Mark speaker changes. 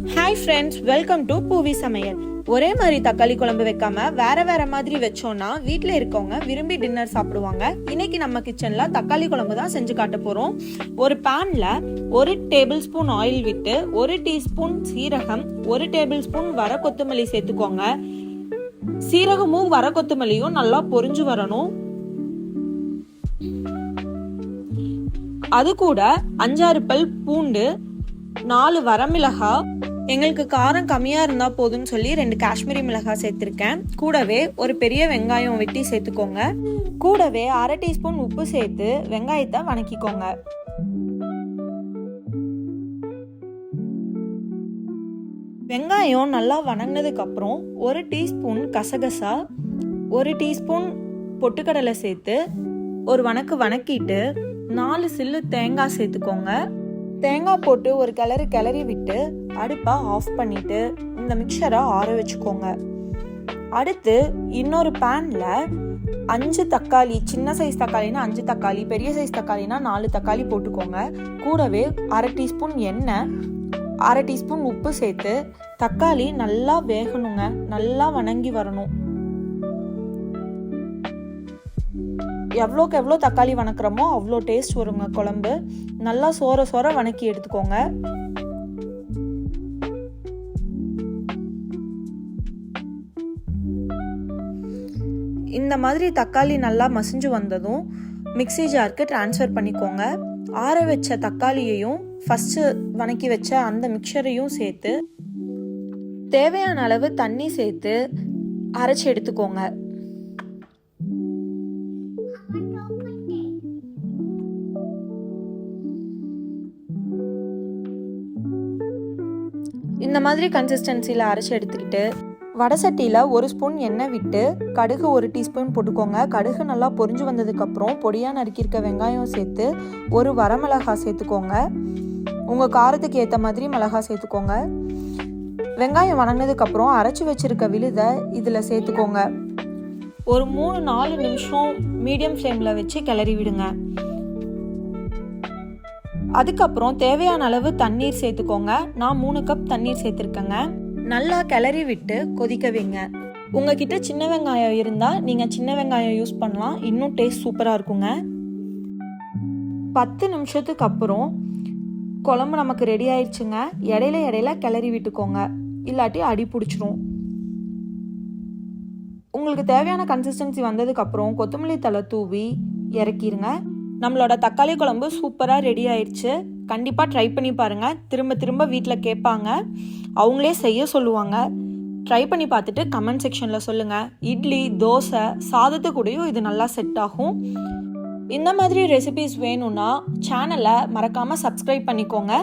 Speaker 1: Hi friends, welcome to பூவி சமையல். ஒரே மாதிரி தக்காளி குழம்பு வைக்காம வேற மாதிரி வச்சோம்னா வீட்டில் இருக்கவங்க விரும்பி டின்னர் சாப்பிடுவாங்க. இன்னைக்கு நம்ம கிச்சன்ல தக்காளி குழம்பு தான் செஞ்சு காட்ட போறோம். ஒரு பேன்ல 1 டேபிள் ஸ்பூன் ஆயில் விட்டு 1 டீஸ்பூன் சீரகம், 1 டேபிள் ஸ்பூன் வர கொத்தமல்லி சேர்த்துக்கோங்க. சீரகமும் வர கொத்தமல்லியும் நல்லா பொரிஞ்சு வரணும். அது கூட 5-6 பல் பூண்டு, 4 வரமிளகாய், எங்களுக்கு காரம் கம்மியா இருந்தா போதும்னு சொல்லி 2 காஷ்மீரி மிளகாய் சேர்த்திருக்கேன். கூடவே ஒரு பெரிய வெங்காயம் வெட்டி சேர்த்துக்கோங்க. கூடவே 1/2 டீஸ்பூன் உப்பு சேர்த்து வெங்காயத்தை வணக்கிக்கோங்க. வெங்காயம் நல்லா வணங்கினதுக்கு அப்புறம் 1 டீஸ்பூன் கசகசா, 1 டீஸ்பூன் பொட்டுக்கடலை சேர்த்து ஒரு வணக்கிட்டு 4 சில்லு தேங்காய் சேர்த்துக்கோங்க. தேங்காய் போட்டு ஒரு கிளறி விட்டு அடுப்பை ஆஃப் பண்ணிட்டு இந்த மிக்சரை ஆற வச்சுக்கோங்க. அடுத்து இன்னொரு பேன்ல 5 தக்காளி, சின்ன சைஸ் தக்காளினா 5 தக்காளி, பெரிய சைஸ் தக்காளினா 4 தக்காளி போட்டுக்கோங்க. கூடவே 1/2 டீஸ்பூன் எண்ணெய், 1/2 டீஸ்பூன் உப்பு சேர்த்து தக்காளி நல்லா வேகணுங்க, நல்லா வணங்கி வரணும். எவ்வளோக்கு எவ்வளோ தக்காளி வணக்குறோமோ அவ்வளோ டேஸ்ட் வருங்க குழம்பு. நல்லா சோற வணக்கி எடுத்துக்கோங்க. இந்த மாதிரி தக்காளி நல்லா மசிஞ்சு வந்ததும் மிக்ஸி ஜாருக்கு டிரான்ஸ்ஃபர் பண்ணிக்கோங்க. ஆற வச்ச தக்காளியையும் ஃபர்ஸ்ட் வணக்கி வச்ச அந்த மிக்சரையும் சேர்த்து தேவையான அளவு தண்ணி சேர்த்து அரைச்சி எடுத்துக்கோங்க. இந்த மாதிரி கன்சிஸ்டன்சியில் அரைச்சி எடுத்துக்கிட்டு வடை சட்டியில் 1 ஸ்பூன் எண்ணெய் விட்டு கடுகு 1 டீஸ்பூன் போட்டுக்கோங்க. கடுகு நல்லா பொரிஞ்சு வந்ததுக்கப்புறம் பொடியாக நறுக்கியிருக்க வெங்காயம் சேர்த்து 1 வரமிளகாய் சேர்த்துக்கோங்க. உங்கள் காரத்துக்கு ஏற்ற மாதிரி மிளகாய் சேர்த்துக்கோங்க. வெங்காயம் வணங்கினதுக்கப்புறம் அரைச்சி வச்சிருக்க விழுதை இதில் சேர்த்துக்கோங்க. ஒரு 3-4 நிமிஷம் மீடியம் ஃப்ளேமில் வச்சு கிளறி விடுங்க. அதுக்கப்புறம் தேவையான அளவு தண்ணீர் சேர்த்துக்கோங்க. நான் 3 கப் தண்ணீர் சேர்த்துருக்கேங்க. நல்லா கிளறி விட்டு கொதிக்க வைங்க. உங்ககிட்ட சின்ன வெங்காயம் இருந்தால் நீங்கள் சின்ன வெங்காயம் யூஸ் பண்ணலாம், இன்னும் டேஸ்ட் சூப்பராக இருக்குங்க. 10 நிமிஷத்துக்கு அப்புறம் குழம்பு நமக்கு ரெடி ஆயிடுச்சுங்க. இடையில கிளறி விட்டுக்கோங்க, இல்லாட்டி அடி பிடிச்சிரும். உங்களுக்கு தேவையான கன்சிஸ்டன்சி வந்ததுக்கப்புறம் கொத்தமல்லி தழை தூவி இறக்கிடுங்க. நம்மளோட தக்காளி குழம்பு சூப்பராக ரெடி ஆயிடுச்சு. கண்டிப்பாக ட்ரை பண்ணி பாருங்கள். திரும்ப வீட்டில் கேட்பாங்க, அவங்களே செய்ய சொல்லுவாங்க. ட்ரை பண்ணி பார்த்துட்டு கமெண்ட் செக்ஷனில் சொல்லுங்கள். இட்லி, தோசை, சாதத்து கூடயும் இது நல்லா செட் ஆகும். இந்த மாதிரி ரெசிபிஸ் வேணும்னா சேனலை மறக்காமல் சப்ஸ்கிரைப் பண்ணிக்கோங்க.